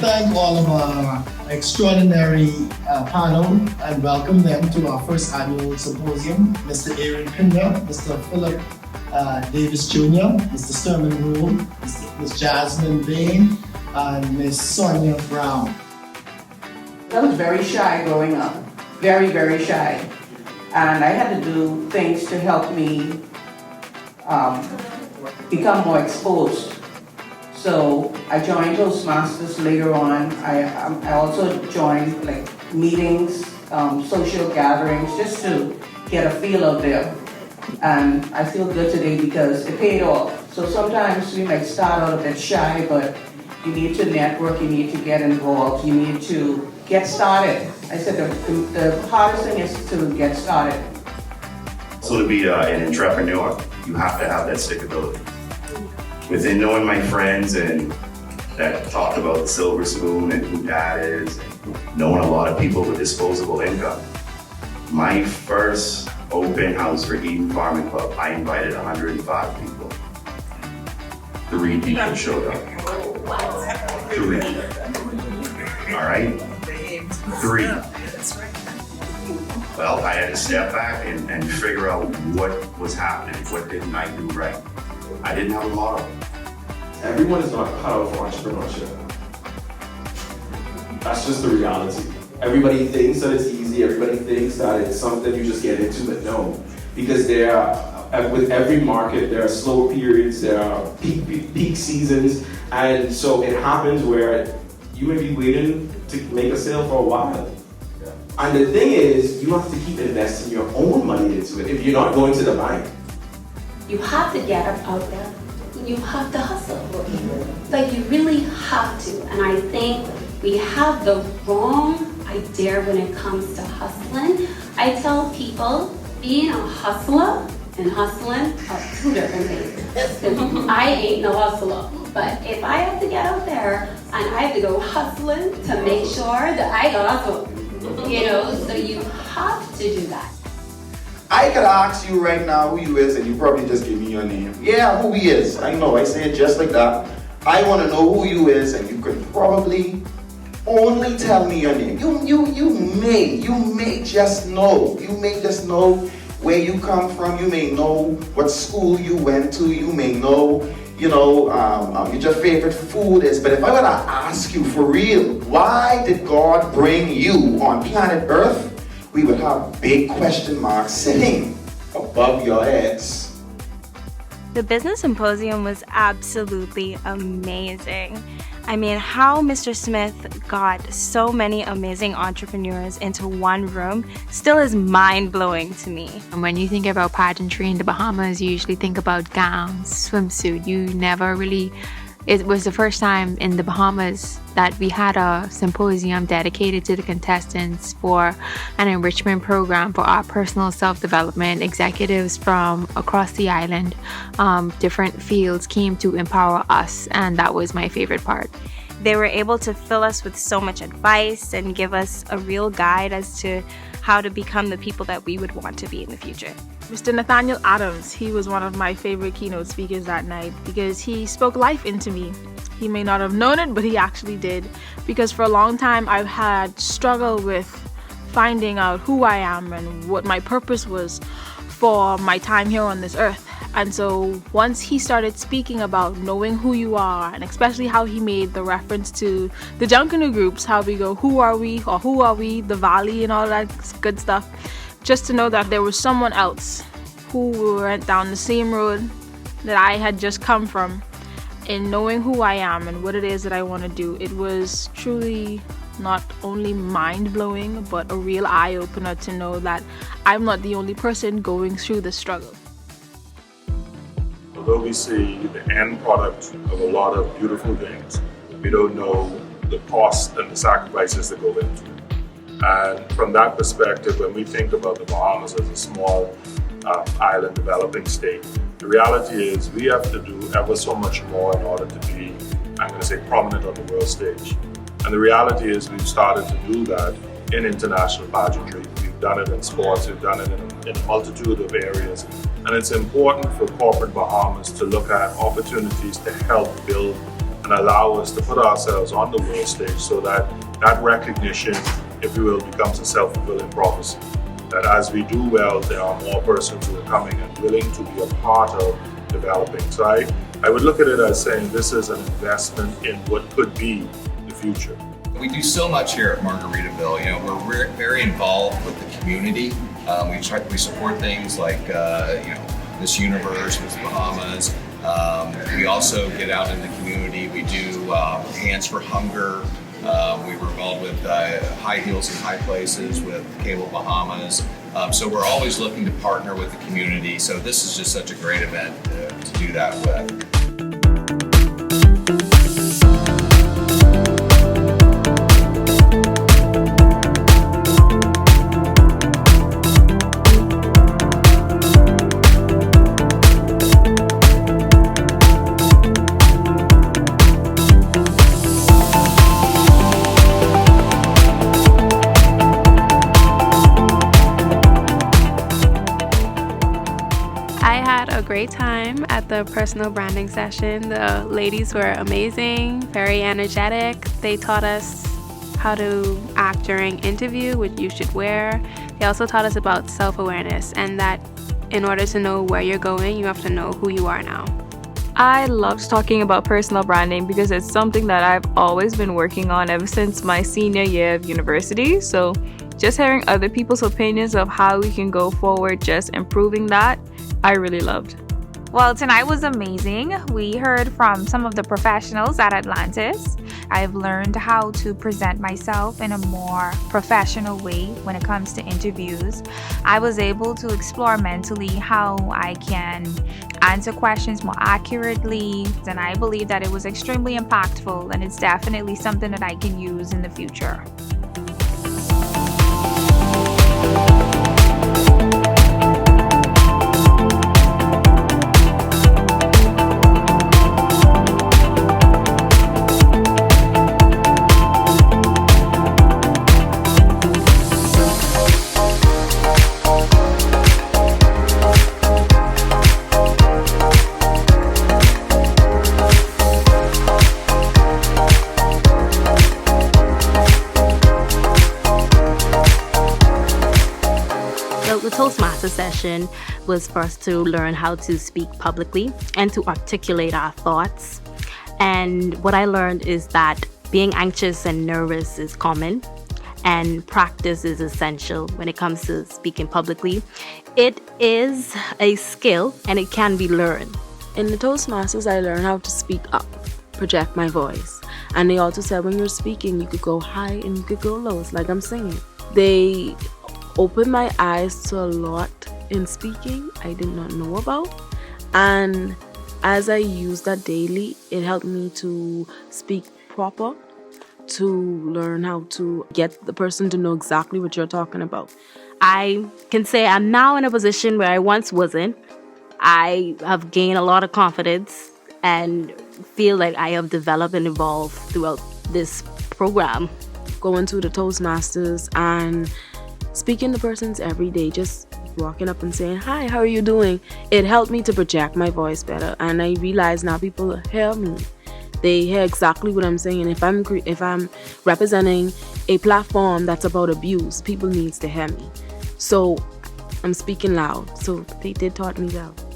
Thank all of our extraordinary panel and welcome them to our first annual symposium. Mr. Aaron Pinder, Mr. Philip Davis Jr., Mr. Sturman Rule, Ms. Jasmine Bain, and Ms. Sonia Brown. I was very shy growing up, very, very shy. And I had to do things to help me become more exposed. So I joined Toastmasters later on. I also joined like meetings, social gatherings, just to get a feel of them. And I feel good today because it paid off. So sometimes we might start out a bit shy, but you need to network, you need to get involved, you need to get started. I said the hardest thing is to get started. So to be an entrepreneur, you have to have that stickability. Within knowing my friends and that talked about the silver spoon and who dad is, and knowing a lot of people with disposable income, my first open house for Eden Farming Club, I invited 105 people. 3 people showed up. 3. All right? 3. Well, I had to step back and figure out what was happening, what didn't I do right. I didn't have a model. Everyone is not cut out for entrepreneurship. That's just the reality. Everybody thinks that it's easy, everybody thinks that it's something you just get into, but no. Because there are, with every market, there are slow periods, there are peak seasons, and so it happens where you may be waiting to make a sale for a while. And the thing is, you have to keep investing your own money into it if you're not going to the bank. You have to get up out there. You have to hustle. Like you really have to. And I think we have the wrong idea when it comes to hustling. I tell people being a hustler and hustling are 2 different things. I ain't no hustler. But if I have to get out there and I have to go hustling to make sure that I go hustle, so you have to do that. I could ask you right now who you is and you probably just give me your name. Yeah, who he is. I know, I say it just like that. I want to know who you is and you could probably only tell me your name. You may just know. You may just know where you come from. You may know what school you went to. You may know, what your favorite food is. But if I were to ask you for real, why did God bring you on planet Earth? We would have big question marks sitting above your heads. The business symposium was absolutely amazing. I mean, how Mr. Smith got so many amazing entrepreneurs into one room still is mind-blowing to me. And when you think about pageantry in the Bahamas, you usually think about gowns, swimsuit. It was the first time in the Bahamas that we had a symposium dedicated to the contestants for an enrichment program for our personal self-development. Executives from across the island, different fields came to empower us, and that was my favorite part. They were able to fill us with so much advice and give us a real guide as to how to become the people that we would want to be in the future. Mr. Nathaniel Adams, he was one of my favorite keynote speakers that night because he spoke life into me. He may not have known it, but he actually did. Because for a long time, I've had struggled with finding out who I am and what my purpose was for my time here on this earth. And so once he started speaking about knowing who you are, and especially how he made the reference to the Junkanoo groups, how we go, who are we, the valley and all that good stuff, just to know that there was someone else who went down the same road that I had just come from, in knowing who I am and what it is that I want to do. It was truly not only mind-blowing, but a real eye-opener to know that I'm not the only person going through the struggle. although we see the end product of a lot of beautiful things, we don't know the cost and the sacrifices that go into it. And from that perspective, when we think about the Bahamas as a small island developing state, the reality is we have to do ever so much more in order to be, I'm going to say, prominent on the world stage. And the reality is we've started to do that in international pageantry. We've done it in sports, we've done it in a multitude of areas. And it's important for corporate Bahamas to look at opportunities to help build and allow us to put ourselves on the world stage so that that recognition, if you will, becomes a self-fulfilling prophecy. That as we do well, there are more persons who are coming and willing to be a part of developing. So I would look at it as saying this is an investment in what could be the future. We do so much here at Margaritaville. You know, we're very involved with the community. We support things like Miss Universe, Miss Bahamas. We also get out in the community. We do Hands for Hunger. We were involved with High Heels in High Places with Cable Bahamas. So we're always looking to partner with the community. So this is just such a great event to do that with. Great time at the personal branding session. The ladies were amazing, very energetic. They taught us how to act during interview, what you should wear. They also taught us about self-awareness and that in order to know where you're going, you have to know who you are now. I loved talking about personal branding because it's something that I've always been working on ever since my senior year of university. So just hearing other people's opinions of how we can go forward, just improving that, I really loved. Well, tonight was amazing. We heard from some of the professionals at Atlantis. I've learned how to present myself in a more professional way when it comes to interviews. I was able to explore mentally how I can answer questions more accurately, and I believe that it was extremely impactful, and it's definitely something that I can use in the future. The Toastmaster session was for us to learn how to speak publicly and to articulate our thoughts. And what I learned is that being anxious and nervous is common, and practice is essential when it comes to speaking publicly. It is a skill and it can be learned. In the Toastmasters, I learned how to speak up, project my voice. And they also said when you're speaking, you could go high and you could go low. It's like I'm singing. They opened my eyes to a lot in speaking I did not know about. And as I used that daily, it helped me to speak proper, to learn how to get the person to know exactly what you're talking about. I can say I'm now in a position where I once wasn't. I have gained a lot of confidence and feel like I have developed and evolved throughout this program. Going to the Toastmasters and speaking to persons every day, just walking up and saying, "Hi, how are you doing?" It helped me to project my voice better. And I realize now people hear me. They hear exactly what I'm saying. If I'm representing a platform that's about abuse, people needs to hear me. So I'm speaking loud. So they did taught me that.